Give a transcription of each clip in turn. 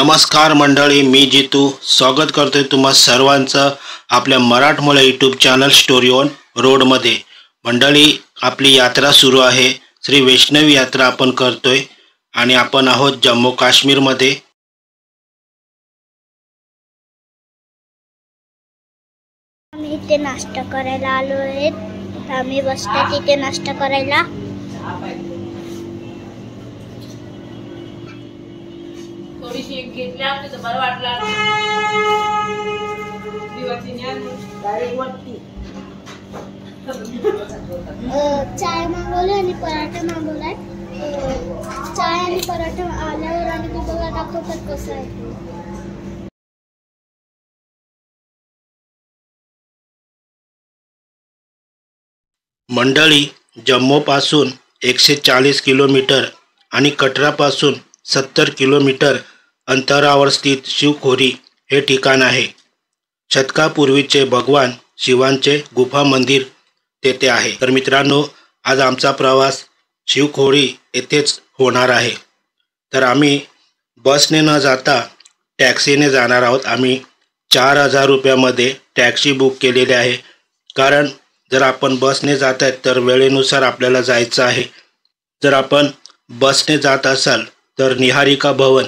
नमस्कार मंडळी, मी जितू स्वागत करतोय तुम्हा सर्वांचं आपल्या मराठमोळा यूट्यूब चॅनल स्टोरी ऑन रोडमध्ये। मंडळी, आपली यात्रा सुरू आहे। श्री वैष्णवी यात्रा आपण करतोय आणि आपण आहोत जम्मू काश्मीरमध्ये। आम्ही इथे नाश्ता करायला आलो आहे। आम्ही बसतात इथे नाश्ता करायला। थोडीशी एक घेतली असते तर बरं वाटलं। दिवाची ज्ञान डायरेक्ट वरती चाय मागवली आणि पराठा मागवलाय। चाय आणि पराठा आल्यावर आणि तुम्हाला दाखवतात कसं आहे। मंडळी, जम्मू पासून 140 किलोमीटर आणि कटरा पासून 70 किलोमीटर अंतरावर स्थित शिवखोरी हे ठिकाण आहे। शतकापूर्वीचे भगवान शिवांचे गुफा मंदिर तेथे आहे। तर मित्रांनो, आज आमचा प्रवास शिवखोरी येथेच होणार आहे। तर आम्ही बसने न जाता टॅक्सीने जाणार आहोत। आम्ही 4000 रुपयामध्ये टॅक्सी बुक केलेली आहे। कारण जर आपण बसने जात आहेत तर वेळेनुसार आपल्याला जायचं आहे। जर आपण बसने जात असाल तर निहारिका भवन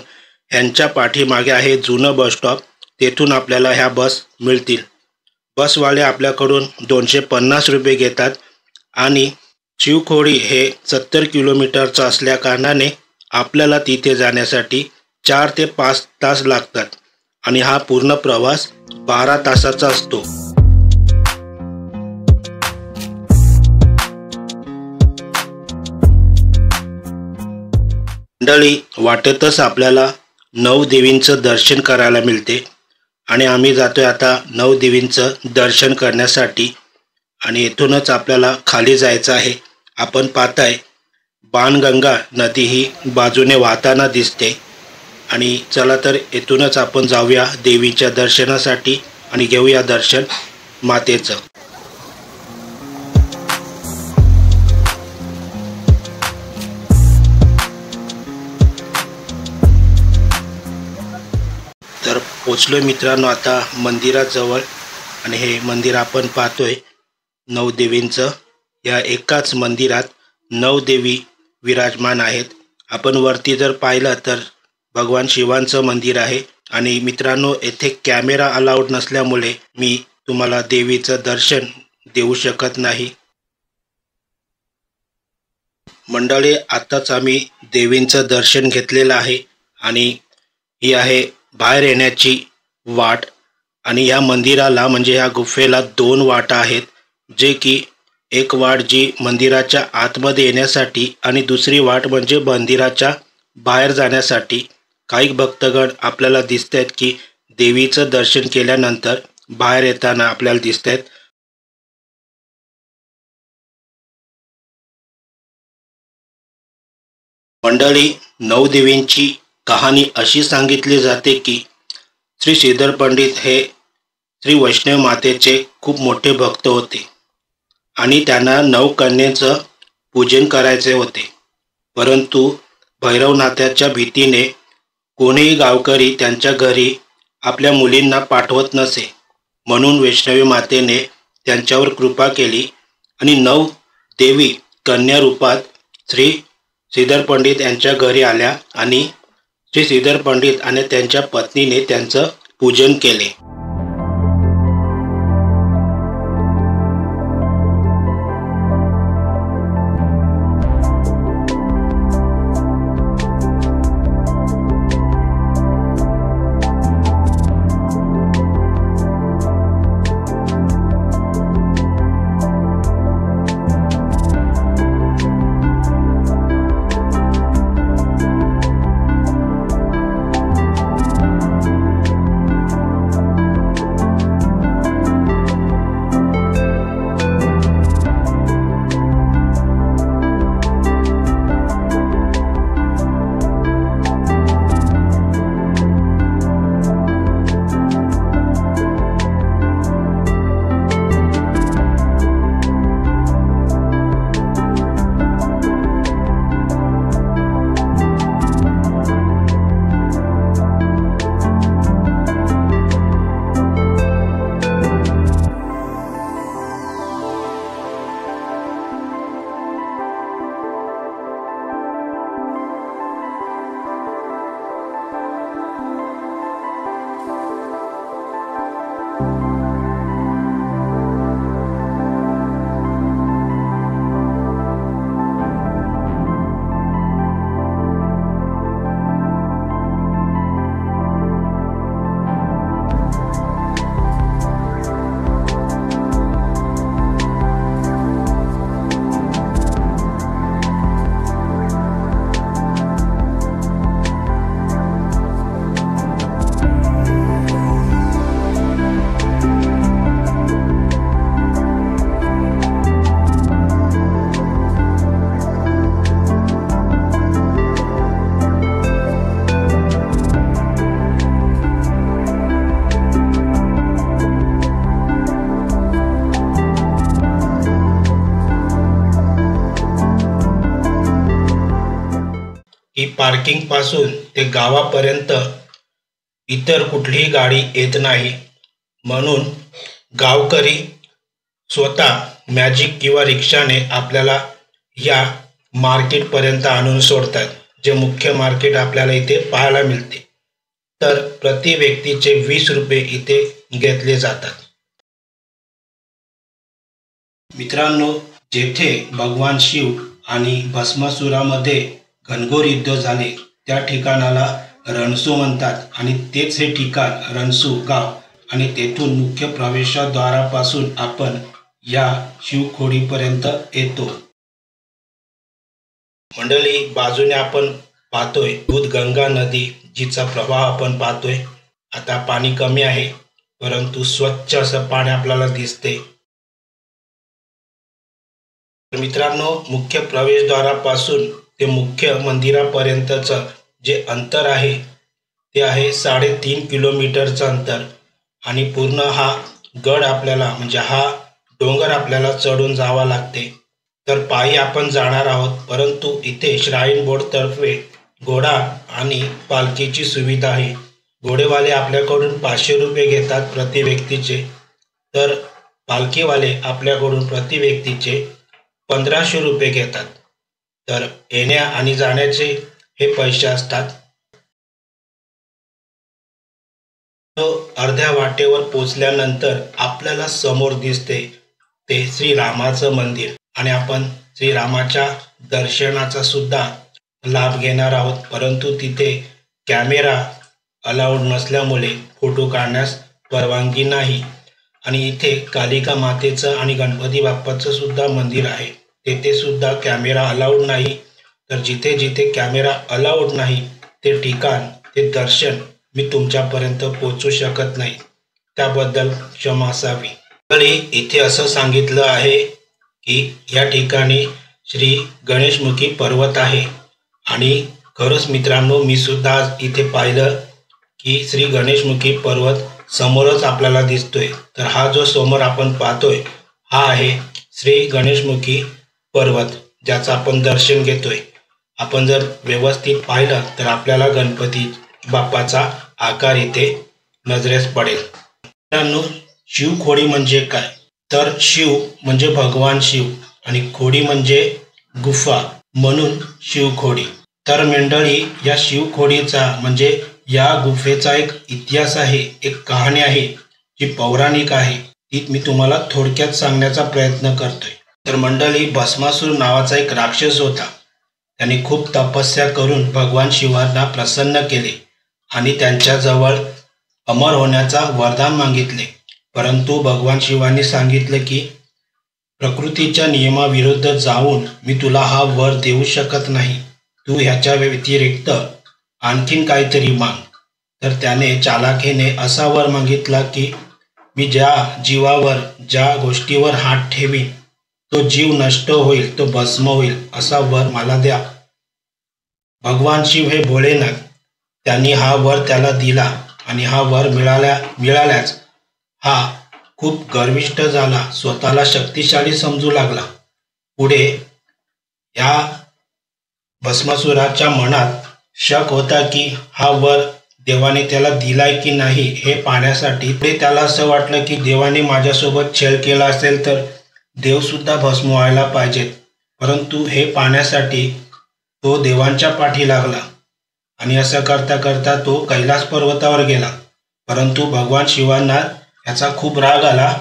यांच्या पाठीमागे आहे जुनं बस स्टॉप, तेथून आपल्याला ह्या बस मिळतील। बसवाले आपल्याकडून 250 रुपये घेतात आणि शिवखोरी हे 70 किलोमीटरचं असल्याकारणाने आपल्याला तिथे जाण्यासाठी 4 ते 5 तास लागतात आणि हा पूर्ण प्रवास 12 तासाचा असतो। मंडळी, वाटेतच आपल्याला 9 देवींचं दर्शन करायला मिळते आणि आम्ही जातोय आता 9 देवींचं दर्शन करण्यासाठी आणि येथूनच आपल्याला खाली जायचं आहे। आपण पाहताय बाणगंगा नदी ही बाजूने वाहताना दिसते आणि चला तर येथूनच आपण जाऊया देवीच्या दर्शनासाठी आणि घेऊया दर्शन मातेचं। तर पोचलोय मित्रांनो आता मंदिराजवळ आणि हे मंदिर आपण पाहतोय 9 देवींचं। या एकाच मंदिरात 9 देवी विराजमान आहेत। आपण वरती जर पाहिलं तर भगवान शिवांचं मंदिर आहे आणि मित्रांनो, येथे कॅमेरा अलाउड नसल्यामुळे मी तुम्हाला देवीचं दर्शन देऊ शकत नाही। मंडळी, आताच आम्ही देवींचं दर्शन घेतलेलं आहे आणि ही आहे बाहेर येण्याची वाट आणि या मंदिराला म्हणजे या गुफेला 2 वाटा आहेत, जे की एक वाट जी मंदिराच्या आतमध्ये येण्यासाठी आणि दुसरी वाट म्हणजे मंदिराच्या बाहेर जाण्यासाठी। काही भक्तगण आपल्याला दिसत आहेत की देवीचं दर्शन केल्यानंतर बाहेर येताना आपल्याला दिसत आहेत। मंडळी, 9 देवींची कहाणी अशी सांगितली जाते की श्री श्रीधर पंडित हे श्री वैष्णव मातेचे खूप मोठे भक्त होते आणि त्यांना 9 कन्येचं पूजन करायचे होते, परंतु भैरवनाथाच्या भीतीने कोणीही गावकरी त्यांच्या घरी आपल्या मुलींना पाठवत नसे। म्हणून वैष्णवी मातेने त्यांच्यावर कृपा केली आणि 9 देवी कन्या रूपात श्री श्रीधर पंडित यांच्या घरी आल्या आणि श्री श्रीधर पंडित आणि त्यांच्या पत्नीने त्यांचं पूजन केले। की पार्किंग पासून ते गावापर्यंत इतर कुठलीही गाडी येत नाही, म्हणून गावकरी स्वतः मॅजिक किंवा रिक्षाने आपल्याला या मार्केटपर्यंत आणून सोडतात, जे मुख्य मार्केट आपल्याला इथे पाहायला मिळते। तर प्रति व्यक्तीचे 20 रुपये इथे घेतले जातात। मित्रांनो, जेथे भगवान शिव आणि भस्मासुरामध्ये घनघोर युद्ध झाले त्या ठिकाणाला रणसू म्हणतात आणि तेच हे ठिकाण रणसू गाव आणि तेथून मुख्य प्रवेशद्वारापासून आपण या शिवखोडीपर्यंत येतो। मंडळी, बाजूने आपण पाहतोय दूधगंगा नदी, जिचा प्रवाह आपण पाहतोय। आता पाणी कमी आहे, परंतु स्वच्छ असं पाणी आपल्याला दिसते। मित्रांनो, मुख्य प्रवेशद्वारापासून ते मुख्य मंदिरापर्यंतचं जे अंतर आहे ते आहे 3.5 किलोमीटरचं अंतर आणि पूर्ण हा गड आपल्याला म्हणजे हा डोंगर आपल्याला चढून जावा लागते। तर पायी आपण जाणार आहोत, परंतु इथे श्राईन बोर्ड तर्फे घोडा आणि पालखीची सुविधा आहे। घोडेवाले आपल्याकडून 500 रुपये घेतात प्रति व्यक्तीचे, तर पालखीवाले आपल्याकडून प्रति व्यक्तीचे 1500 रुपये घेतात। तर येण्या आणि जाण्याचे हे पैसे असतात। अर्ध्या वाटेवर पोचल्यानंतर आपल्याला समोर दिसते ते श्रीरामाचं मंदिर आणि आपण श्रीरामाच्या दर्शनाचा सुद्धा लाभ घेणार आहोत, परंतु तिथे कॅमेरा अलाउड नसल्यामुळे फोटो काढण्यास परवानगी नाही। आणि इथे कालिका मातेचं आणि गणपती बाप्पाचं सुद्धा मंदिर आहे, तेथे सुद्धा कॅमेरा अलाउड नाही। तर जिथे जिथे कॅमेरा अलाउड नाही ते ठिकाण, ते दर्शन मी तुमच्यापर्यंत पोहोचू शकत नाही, त्याबद्दल क्षमा असावी। तरी इथे असं सांगितलं आहे की या ठिकाणी श्री गणेशमुखी पर्वत आहे आणि खरंच मित्रांनो, मी सुद्धा आज इथे पाहिलं की श्री गणेशमुखी पर्वत समोरच आपल्याला दिसतोय। तर हा जो समोर आपण पाहतोय हा आहे श्री गणेशमुखी पर्वत, ज्याचं आपण दर्शन घेतोय। आपण जर व्यवस्थित पाहिलं तर आपल्याला गणपती बाप्पाचा आकार इथे नजरेस पडेल। मित्रांनो, शिवखोडी म्हणजे काय? तर शिव म्हणजे भगवान शिव आणि खोडी म्हणजे गुफा, म्हणून शिवखोडी। तर मंडळी, या शिवखोडीचा म्हणजे या गुफेचा एक इतिहास आहे, एक कहाणी आहे जी पौराणिक आहे, ती मी तुम्हाला थोडक्यात सांगण्याचा प्रयत्न करतोय। तर मंडळी, भस्मासूर नावाचा एक राक्षस होता। त्याने खूप तपस्या करून भगवान शिवांना प्रसन्न केले आणि त्यांच्याजवळ अमर होण्याचा वरदान मागितले, परंतु भगवान शिवांनी सांगितले की प्रकृतीच्या नियमाविरुद्ध जाऊन मी तुला हा वर देऊ शकत नाही, तू ह्याच्या व्यतिरिक्त आणखीन काहीतरी माग। तर त्याने चालाखीने असा वर मागितला की मी ज्या जीवावर, ज्या गोष्टीवर हात ठेवीन तो जीव नष्ट होईल, तो भस्म होईल, असा वर मला द्या। भगवान शिव हे भोलेनाथ, त्यांनी हा वर त्याला दिला आणि हा वर मिळाल्याच हा खूप गर्विष्ठ झाला, स्वतःला शक्तिशाली समजू लागला। पुढे या भस्मासुराच्या मनात शक होता की हा वर देवाने त्याला दिलाय की नाही हे पाहण्यासाठी पुढे त्याला असं वाटलं की देवाने माझ्यासोबत छळ केला असेल तर देव सुद्धा भस्म व्हायला पाहिजेत। परंतु हे पाहण्यासाठी तो देवांच्या पाठी लागला आणि असं करता करता तो कैलास पर्वतावर गेला, परंतु भगवान शिवांना याचा खूप राग आला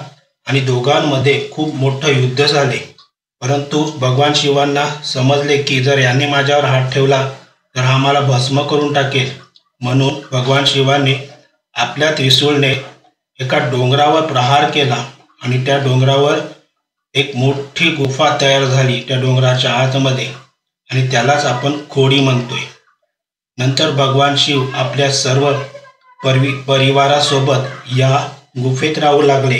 आणि दोघांमध्ये खूप मोठं युद्ध झाले। परंतु भगवान शिवांना समजले की जर याने माझ्यावर हात ठेवला तर हा मला भस्म करून टाकेल, म्हणून भगवान शिवाने आपल्या त्रिशूळने एका डोंगरावर प्रहार केला आणि त्या डोंगरावर एक मोठी गुफा तयार झाली त्या डोंगराच्या आतमध्ये, आणि त्यालाच आपण खोडी म्हणतोय। नंतर भगवान शिव आपल्या सर्व परिवारासोबत या गुफेत राहू लागले।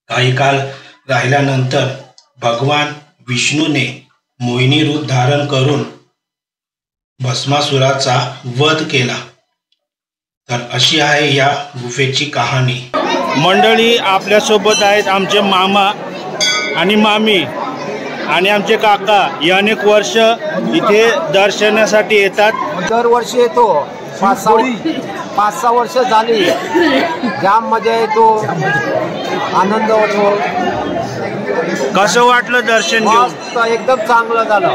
काही काळ राहिल्यानंतर भगवान विष्णूने मोहिनी रूप धारण करून भस्मासुराचा वध केला। तर अशी आहे या गुफेची कहाणी। मंडळी, आपल्यासोबत आहेत आमचे मामा आणि मामी। आणि आमचे काका हे अनेक वर्ष इथे दर्शनासाठी येतात. दरवर्षी येतो. 5-6 वर्ष झाली. जाम मजा येतो, आनंद होतो. कसं वाटलं दर्शन घेऊन? मस्त, एकदम चांगलं झालं,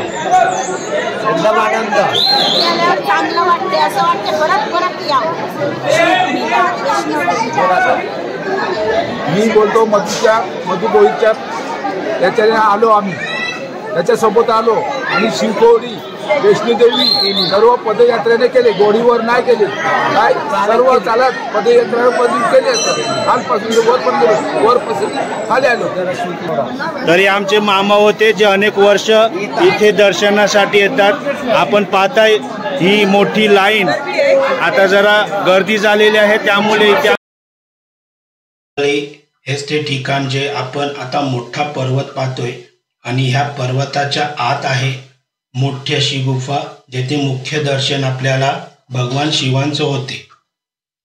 एकदम आनंद. चांगलं वाटते, असं वाटतं परत या. मी बोलतो मधु गोळीच्या त्याच्याने आलो आम्ही, त्याच्यासोबत आलो आणि शिवखोरी, वैष्णोदेवी सर्व पदयात्रेने केले. गोडीवर नाही केले, काय सर्व चालत पदयात्रा केले असतात. खालपासून वरपर्यंत गेलो, वरपासून खाली आलो. तरी आमचे मामा होते जे अनेक वर्ष इथे दर्शनासाठी येतात. आपण पाहताय ही मोठी लाईन. आता जरा गर्दी झालेली आहे, त्यामुळे इथे हेच ते ठिकाण जे आपण आता मोठा पर्वत पाहतोय आणि ह्या पर्वताच्या आत आहे मोठी अशी गुफा, जेथे मुख्य दर्शन आपल्याला भगवान शिवांचं होते.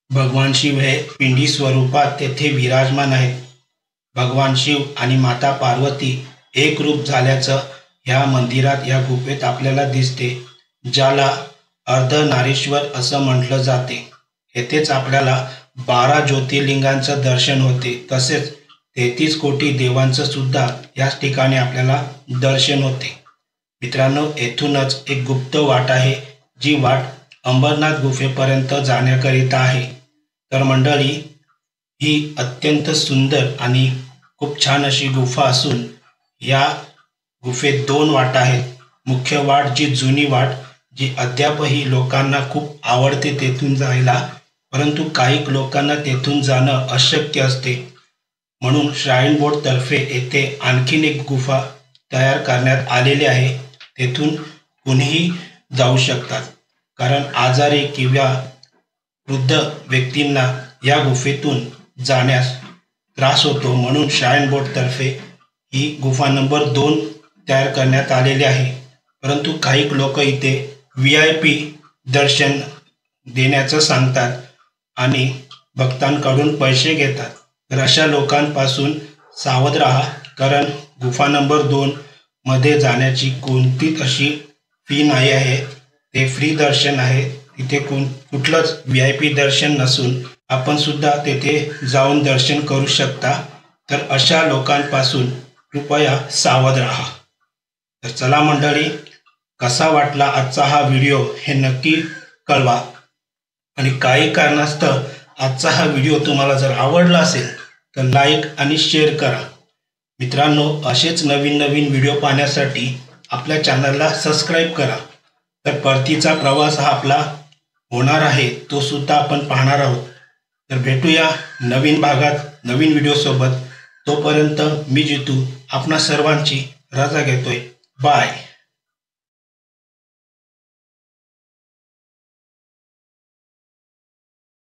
भगवान शिव हे पिंडी स्वरूपात तेथे विराजमान आहेत. भगवान शिव आणि माता पार्वती एक रूप झाल्याचं ह्या मंदिरात, या गुफेत आपल्याला दिसते, ज्याला अर्धनारीश्वर असं म्हटलं जाते. येथेच आपल्याला 12 ज्योतिर्लिंगांचं दर्शन होते. तसेच 33 कोटी देवांचं सुद्धा याच ठिकाणी आपल्याला दर्शन होते. मित्रांनो, येथूनच एक गुप्त वाट आहे, जी वाट अंबरनाथ गुफेपर्यंत जाण्याकरिता आहे. तर मंडळी, ही अत्यंत सुंदर आणि खूप छान अशी गुफा असून या गुफेत 2 वाटा आहेत. मुख्य वाट जी जुनी वाट, जी अद्यापही लोकांना खूप आवडते तेथून जायला, परंतु काही लोकांना तेथून जाणं अशक्य असते. म्हणून श्राईन बोर्डतर्फे येथे आणखीन एक गुफा तयार करण्यात आलेली आहे. तेथून कुणीही जाऊ शकतात, कारण आजारी किंवा वृद्ध व्यक्तींना या गुफेतून जाण्यास त्रास होतो. म्हणून श्राईन बोर्डतर्फे ही गुफा नंबर 2 तयार करण्यात आलेली आहे. परंतु काही लोक इथे VIP दर्शन देण्याचं सांगतात आणि भक्तांकडून पैसे घेतात. तर अशा लोकांपासून सावध राहा, कारण गुफा नंबर 2 मध्ये जाण्याची कोणतीच अशी फी नाही आहे. ते फ्री दर्शन आहे. तिथे कुठलंच VIP दर्शन नसून आपण सुद्धा तेथे जाऊन दर्शन करू शकता. तर अशा लोकांपासून कृपया सावध राहा. तर चला मंडळी, कसा वाटला आजचा हा व्हिडिओ हे नक्की कळवा. आणि काही कारणास्तव आजचा हा व्हिडिओ तुम्हाला जर आवडला असेल तर लाईक आणि शेअर करा. मित्रांनो, असेच नवीन व्हिडिओ पाहण्यासाठी आपल्या चॅनलला सबस्क्राईब करा. तर परतीचा प्रवास हा आपला होणार आहे, तो सुद्धा आपण पाहणार आहोत. तर भेटूया नवीन भागात नवीन व्हिडिओसोबत. तोपर्यंत मी जितू आपणा सर्वांची रजा घेतोय. बाय.